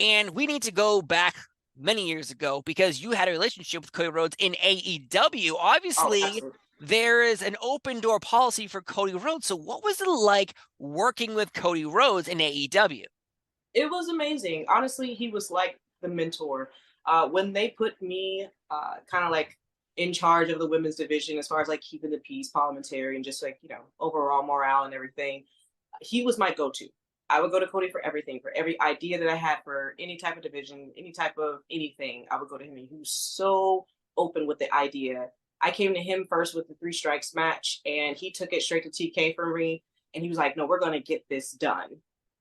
And we need to go back many years ago because you had a relationship with Cody Rhodes in AEW. Oh, Obviously, absolutely. there is an open door policy for Cody Rhodes. So, what was it like working with Cody Rhodes in AEW? It was amazing. Honestly, he was like the mentor. When they put me kind of like in charge of the women's division, as far as like keeping the peace, parliamentary, and just like, overall morale and everything, he was my go to. I would go to Cody for everything, for every idea that I had for any type of division, any type of anything. I would go to him. And he was so open with the idea. I came to him first with the three strikes match, and he took it straight to TK for me. And he was like, "No, we're going to get this done."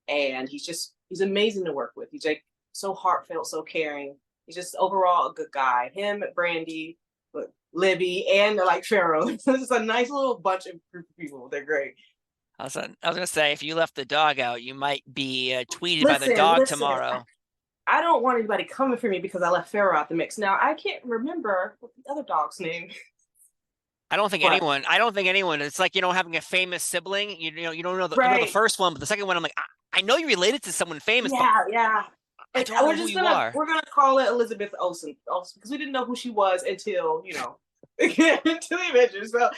And he's amazing to work with. He's like so heartfelt, so caring. He's just overall a good guy. Him, Brandy, Libby, and like Pharaoh. It's just a nice little bunch of group of people. They're great. I was gonna say, if you left the dog out, you might be tweeted by the Listen, dog listen. tomorrow. I don't want anybody coming for me because I left Pharaoh out the mix. Now I can't remember what the other dog's name, I don't think but anyone. I don't think anyone. It's like having a famous sibling. You don't know the right, first one, but the second one, I'm like, I know you're related to someone famous, but yeah, yeah. I And don't know we're who just you gonna are. we're gonna call it Elizabeth Olsen, because we didn't know who she was until until the Avengers. So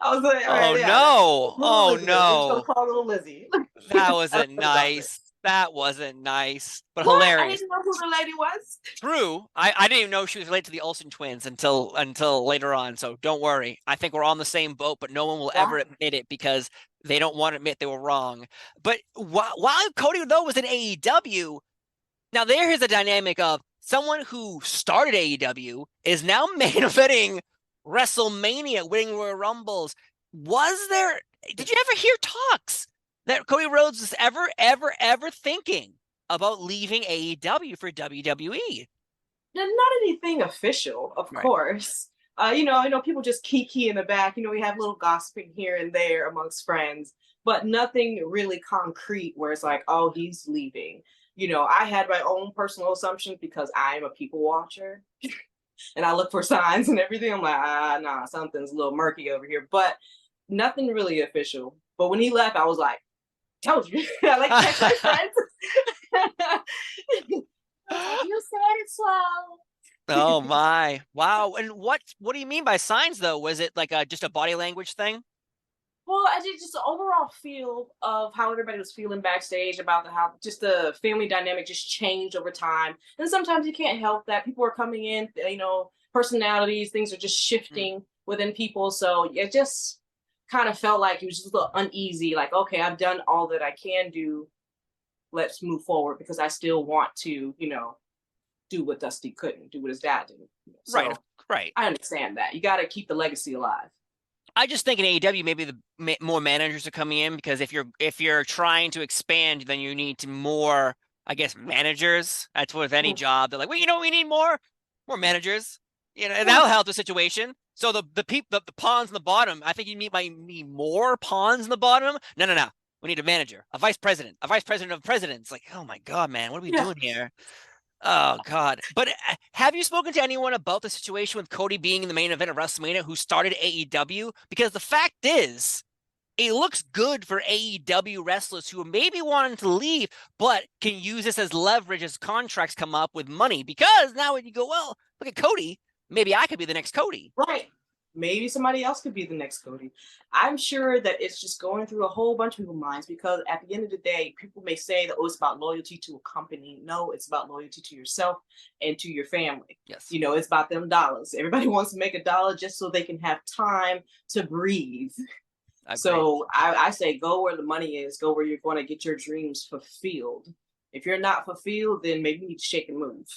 I was like, all Oh right, yeah, that's no! little Oh Elizabeth. We're just gonna no! call little Lizzie. That I don't wasn't know the dog's name. nice. That wasn't nice, but What? I hilarious. didn't know who the lady was. True. I didn't even know she was related to the Olsen twins until later on. So don't worry. I think we're all in the same boat, but no one will ever Yeah. admit it because they don't want to admit they were wrong. But while Cody though was in AEW, now there is a dynamic of someone who started AEW is now main eventing WrestleMania, winning Royal Rumbles. Was there? Did you ever hear talks that Cody Rhodes was ever thinking about leaving AEW for WWE? Not anything official, of Right. course. People just kiki in the back. We have little gossiping here and there amongst friends, but nothing really concrete where it's like, oh, he's leaving. I had my own personal assumptions because I'm a people watcher and I look for signs and everything. I'm like, nah, something's a little murky over here, but nothing really official. But when he left, I was like, told you. I like text my friends. I was like, you said it, Swole. Oh my. Wow. And what do you mean by signs though? Was it like just a body language thing? Well, I did just the overall feel of how everybody was feeling backstage about how just the family dynamic just changed over time. And sometimes you can't help that. People are coming in, personalities, things are just Hmm. shifting within people. So it just kind of felt like it was just a little uneasy. Like, okay, I've done all that I can do. Let's move forward because I still want to, do what Dusty couldn't, do what his dad did. Right. So Right. I understand that. You got to keep the legacy alive. I just think in AEW maybe more managers are coming in because if you're trying to expand, then you need to more, I guess, managers. That's with any job. They're like, well, we need more managers. And Yeah. that'll help the situation. So the pawns in the bottom, I think might need more pawns in the bottom. No, no, no. We need a manager, a vice president of presidents. Like, oh my God, man, what are we Yeah. doing here? Oh God. But have you spoken to anyone about the situation with Cody being in the main event of WrestleMania who started AEW? Because the fact is, it looks good for AEW wrestlers who are maybe wanting to leave, but can use this as leverage as contracts come up with money. Because now when you go, well, look at Cody, maybe I could be the next Cody. Right. Maybe somebody else could be the next Cody. I'm sure that it's just going through a whole bunch of people's minds because at the end of the day, people may say that, oh, it's about loyalty to a company. No, it's about loyalty to yourself and to your family. Yes. It's about them dollars. Everybody wants to make a dollar just so they can have time to breathe. Agreed. So I say go where the money is, go where you're going to get your dreams fulfilled. If you're not fulfilled, then maybe you need to shake and move.